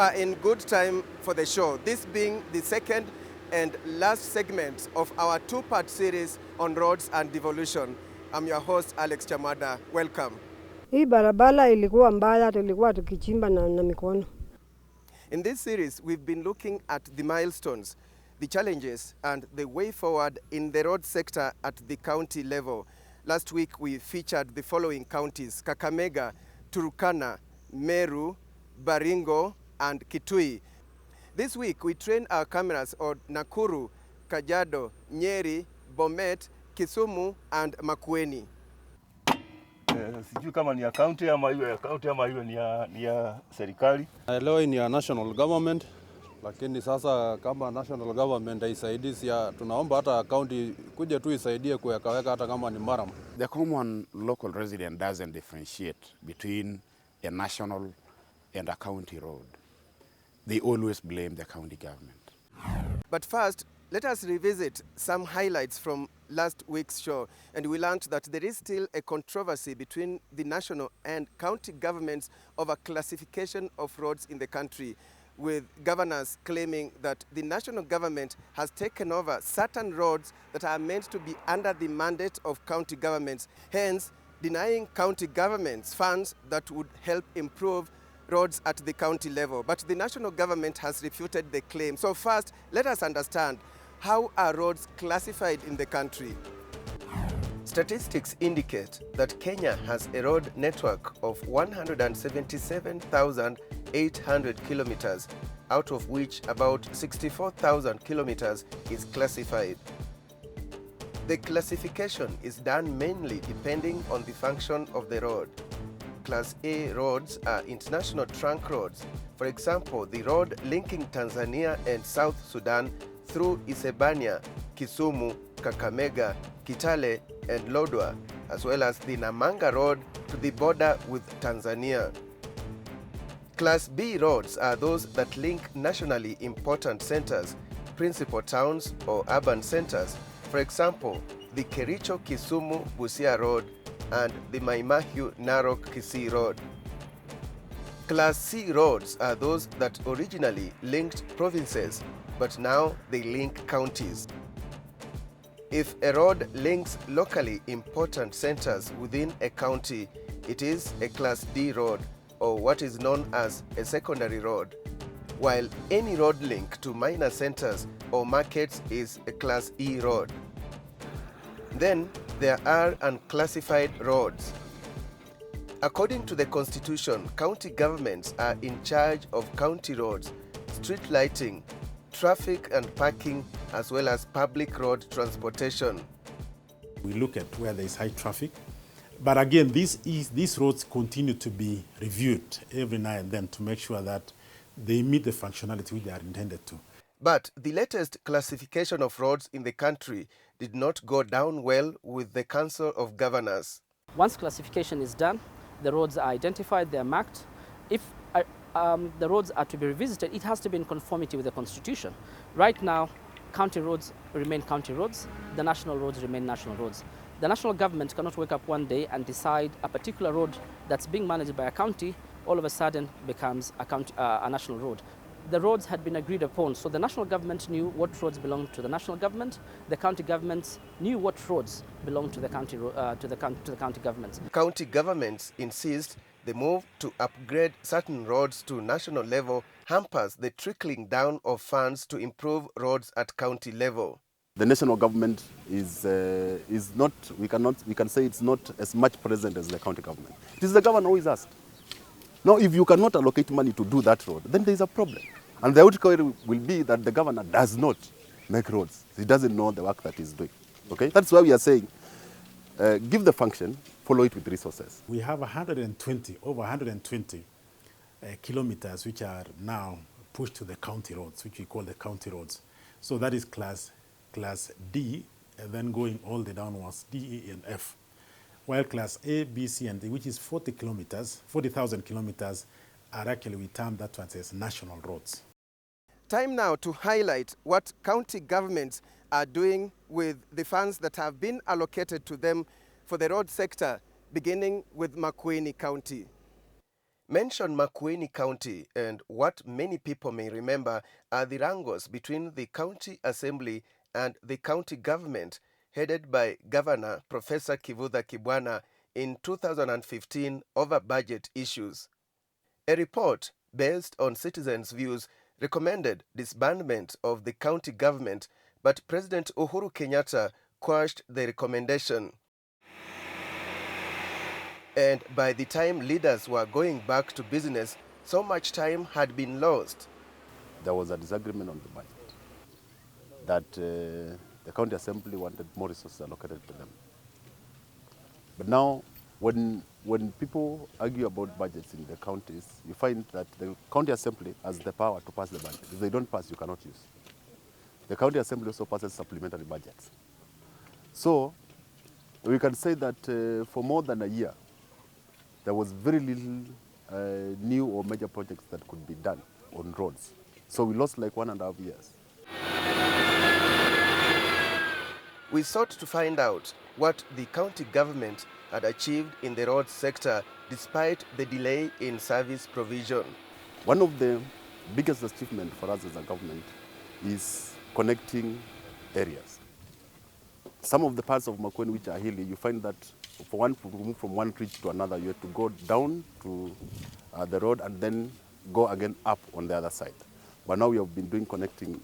are in good time for the show, this being the second and last segment of our two-part series on roads and devolution. I'm your host, Alex Chamwada. Welcome. Hii barabara ilikuwa mbaya, tulikuwa tukichimba na mikono. In this series, we've been looking at the milestones, the challenges, and the way forward in the road sector at the county level. Last week, we featured the following counties: Kakamega, Turkana, Meru, Baringo, and Kitui. This week, we train our cameras on Nakuru, Kajiado, Nyeri, Bomet, Kisumu, and Makueni. Sijui kama ni ya county ama iwe ni ya serikali. Leo ni ya national government, lakini sasa kama national government haisaidii, tunaomba hata county kuja tu isaidie kuweka hata kama ni maram. The common local resident doesn't differentiate between a national and a county road. They always blame the county government. But first, let us revisit some highlights from last week's show. And we learned that there is still a controversy between the national and county governments over classification of roads in the country, with governors claiming that the national government has taken over certain roads that are meant to be under the mandate of county governments, hence denying county governments funds that would help improve roads at the county level. But the national government has refuted the claim. So first, let us understand, how are roads classified in the country? Statistics indicate that Kenya has a road network of 177,800 kilometers, out of which about 64,000 kilometers is classified. The classification is done mainly depending on the function of the road. Class A roads are international trunk roads. For example, the road linking Tanzania and South Sudan through Isebania, Kisumu, Kakamega, Kitale, and Lodwar, as well as the Namanga Road to the border with Tanzania. Class B roads are those that link nationally important centers, principal towns, or urban centers. For example, the Kericho-Kisumu Busia Road and the Maimahiu-Narok Kisii Road. Class C roads are those that originally linked provinces, but now they link counties. If a road links locally important centers within a county, it is a Class D road, or what is known as a secondary road, while any road link to minor centers or markets is a Class E road. Then there are unclassified roads. According to the Constitution, county governments are in charge of county roads, street lighting, traffic and parking, as well as public road transportation. We look at where there is high traffic, but again, these roads continue to be reviewed every now and then to make sure that they meet the functionality which they are intended to. But the latest classification of roads in the country did not go down well with the Council of Governors. Once classification is done, the roads are identified, they are marked. If the roads are to be revisited, it has to be in conformity with the Constitution. Right now, county roads remain county roads, the national roads remain national roads. The national government cannot wake up one day and decide a particular road that's being managed by a county all of a sudden becomes a national road. The roads had been agreed upon, so the national government knew what roads belonged to the national government. The county governments knew what roads belonged to the county governments. County governments insist the move to upgrade certain roads to national level hampers the trickling down of funds to improve roads at county level. The national government is not, we can say it's not as much present as the county government. It is the governor who is asked. Now, if you cannot allocate money to do that road, then there is a problem. And the outcome will be that the governor does not make roads. He doesn't know the work that he's doing. Okay? That's why we are saying, give the function, follow it with resources. We have over 120 kilometers which are now pushed to the county roads, which we call the county roads. So that is class D, and then going all the downwards, D, E, and F. While class A, B, C, and D, which is 40,000 kilometers, are actually, we term that one as national roads. Time now to highlight what county governments are doing with the funds that have been allocated to them for the road sector, beginning with Makueni County. Mention Makueni County, and what many people may remember are the wrangles between the county assembly and the county government, headed by Governor Professor Kivutha Kibwana in 2015 over budget issues. A report based on citizens' views recommended disbandment of the county government, but President Uhuru Kenyatta quashed the recommendation. And by the time leaders were going back to business, so much time had been lost. There was a disagreement on the budget that the county assembly wanted more resources allocated to them. But now, when people argue about budgets in the counties, you find that the county assembly has the power to pass the budget. If they don't pass, you cannot use. The county assembly also passes supplementary budgets. So we can say that for more than a year, there was very little new or major projects that could be done on roads. So we lost like 1.5 years. We sought to find out what the county government had achieved in the road sector despite the delay in service provision. One of the biggest achievements for us as a government is connecting areas. Some of the parts of Makueni which are hilly, you find that for one to move from one ridge to another, you have to go down to the road and then go again up on the other side. But now we have been doing connecting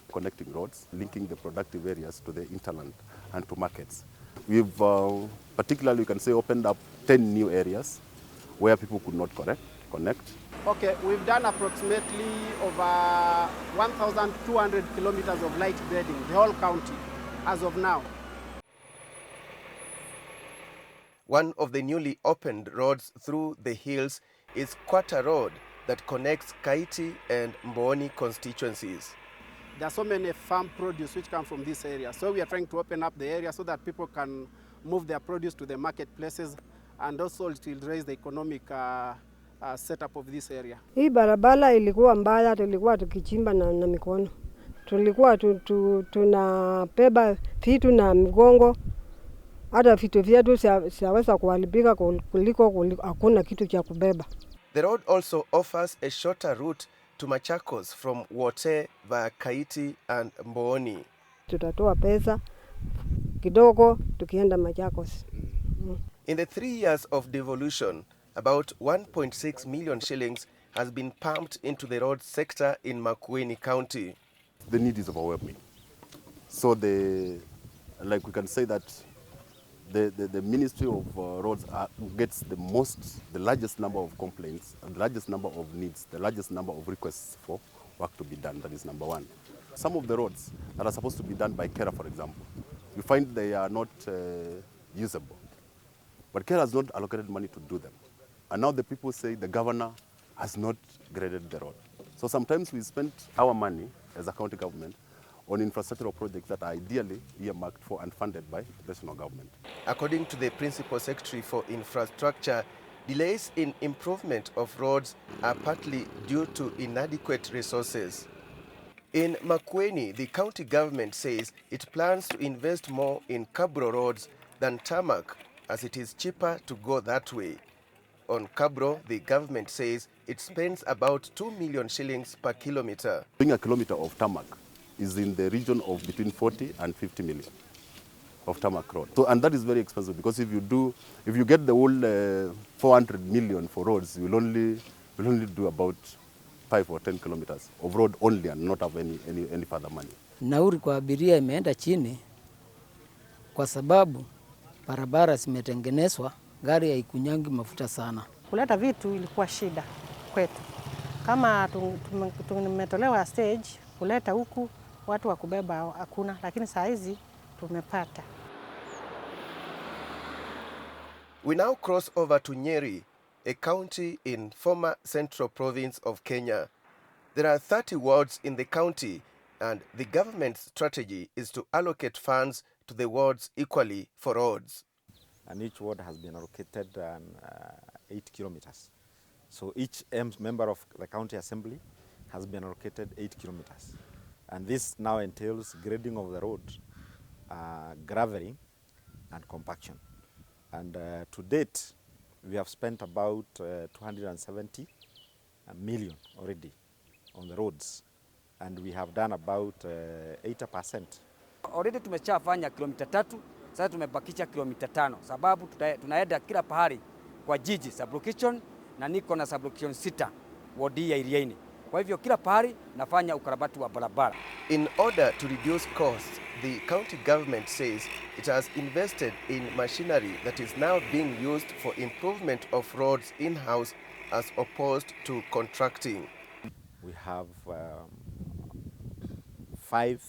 roads, linking the productive areas to the hinterland and to markets. We've particularly, you can say, opened up 10 new areas where people could not connect. Okay, we've done approximately over 1,200 kilometers of light grading, the whole county, as of now. One of the newly opened roads through the hills is Kwata Road that connects Kaiti and Mboni constituencies. There are so many farm produce which come from this area. So we are trying to open up the area so that people can move their produce to the marketplaces, and also it will raise the economic setup of this area. Hii barabara ilikuwa mbaya, tulikuwa tukichimba na mikono. Tulikuwa tunabeba vitu na mgongo. Hata vitu vyetu siweza kuharibika kuliko hakuna kitu cha kubeba. The road also offers a shorter route to Machakos from Wote via Kaiti and Mboni. Tutatoa pesa kidogo tukienda Machakos. In the 3 years of devolution, about 1.6 million shillings has been pumped into the road sector in Makueni County. The need is overwhelming. So we can say that the Ministry of Roads gets the largest number of complaints, and the largest number of needs, the largest number of requests for work to be done. That is number one. Some of the roads that are supposed to be done by KERA, for example, you find they are not usable. But KERA has not allocated money to do them. And now the people say the governor has not graded the road. So sometimes we spend our money as a county government on infrastructural projects that are ideally earmarked for and funded by the national government. According to the Principal Secretary for Infrastructure, delays in improvement of roads are partly due to inadequate resources. In Makueni, the county government says it plans to invest more in Kabro roads than tarmac, as it is cheaper to go that way. On Kabro, the government says it spends about 2 million shillings per kilometer. Doing a kilometer of tarmac is in the region of between 40 and 50 million of tarmac road. So, and that is very expensive, because if you get the whole 400 million for roads, you will only do about 5 or 10 kilometers of road only and not have any further money. Nauri kwa abiria imeenda chini kwa sababu barabara zimetengenezwa, gari haikunyangi mafuta sana. Kuleta vitu ilikuwa shida kwetu. Kama tumetolewa stage, kuleta huku watu wa kubeba hakuna, lakini saa hizi tumepata. We now cross over to Nyeri, a county in former Central Province of Kenya. There are 30 wards in the county, and the government's strategy is to allocate funds to the wards equally for roads. And each ward has been allocated 8 kilometers. So each member of the county assembly has been allocated 8 kilometers. And this now entails grading of the road, graveling, and compaction. And to date, we have spent about 270 million already on the roads, and we have done about 80%. Already tumeshafanya kilomita 3, sasa tumebakisha kilomita 5, sababu tunaenda kila pahali kwa jiji sublocation, na niko na sublocation 6 wodi ya Iriaini. Kwa hivyo kila pahali nafanya ukarabati wa barabara. In order to reduce costs, the county government says it has invested in machinery that is now being used for improvement of roads in-house as opposed to contracting. We have 5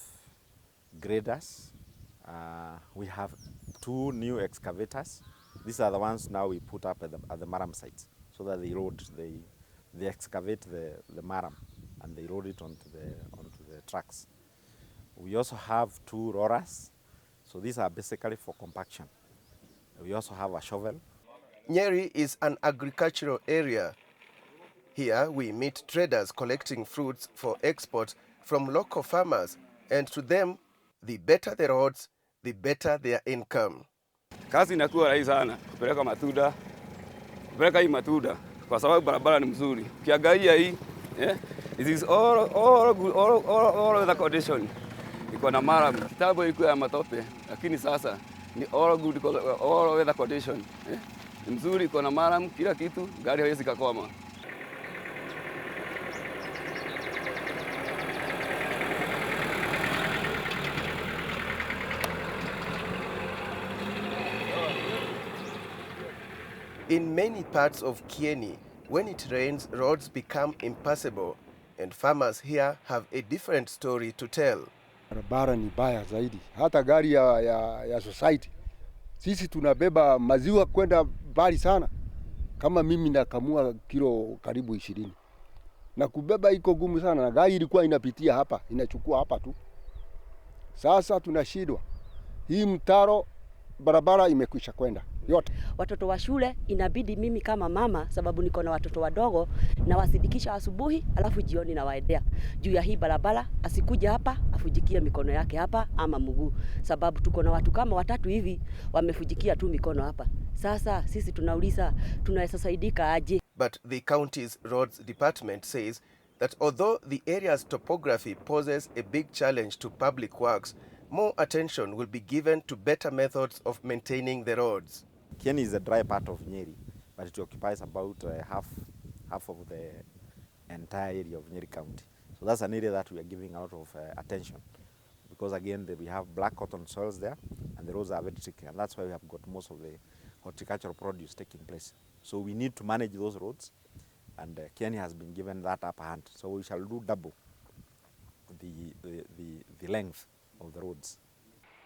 graders. We have 2 new excavators. These are the ones now we put up at the Maram sites, so that they excavate the Maram and they load it onto the trucks. We also have 2 rollers, so these are basically for compaction. We also have a shovel. Nyeri is an agricultural area. Here we meet traders collecting fruits for export from local farmers, and to them, the better the roads, the better their income. Kazi inakuwa rahisi sana kupeleka hii matunda kwa sababu barabara ni mzuri. Ukiangalia hii, it is all good, all weather condition. Iko na maram, kitambo ilikuwa ya matope, lakini sasa ni all good, all weather condition. Ni mzuri, iko na maram, kila kitu, gari haiwezi kukoma. In many parts of Kieni, when it rains, roads become impassable, and farmers here have a different story to tell. Barabara ni baya zaidi. Hata gari ya society, sisi tunabeba maziwa kwenda mbali sana. Kama mimi nakamua kilo karibu 20. Na kubeba iko gumu sana, na gari ilikuwa inapitia hapa, inachukua hapa tu. Sasa tunashindwa. Hii mtaro barabara imekwisha kwenda yote. Watoto wa shule inabidi mimi kama mama, sababu niko na watoto wadogo, na wasidikisha asubuhi alafu jioni na waendea juu ya hii barabara, asikuja hapa afujikie mikono yake hapa ama mguu, sababu tuko na watu kama 3 hivi wamefujikia tu mikono hapa. Sasa sisi tunauliza tunaweza saidika aje? But the county's roads department says that although the area's topography poses a big challenge to public works, more attention will be given to better methods of maintaining the roads. Kieni is a dry part of Nyeri, but it occupies about half of the entire area of Nyeri County. So that's an area that we are giving a lot of attention, because again we have black cotton soils there, and the roads are very tricky, and that's why we have got most of the horticultural produce taking place. So we need to manage those roads, and Kieni has been given that upper hand. So we shall do double the length of the roads.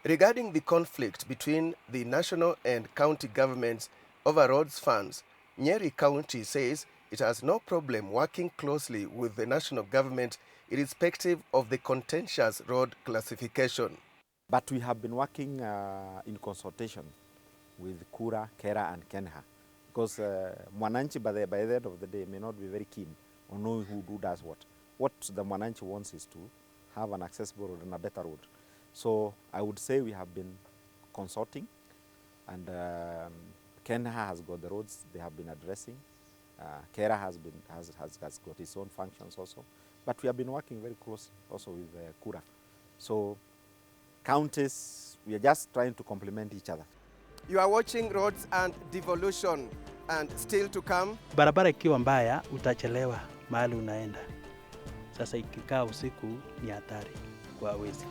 Regarding the conflict between the national and county governments over roads funds, Nyeri County says it has no problem working closely with the national government irrespective of the contentious road classification. But we have been working in consultation with Kura, Kera and Kenha, because Mwananchi by the end of the day may not be very keen on knowing who does what. What the Mwananchi wants is to have an accessible road and a better road. So I would say we have been consulting, and Kenha has got the roads they have been addressing. Kera has got its own functions also. But we have been working very close also with Kura. So counties, we are just trying to complement each other. You are watching Roads and Devolution, and still to come. Barabara ikiwa mbaya utachelewa mahali unaenda. Sasa ikikaa usiku ni hatari kwa wezi.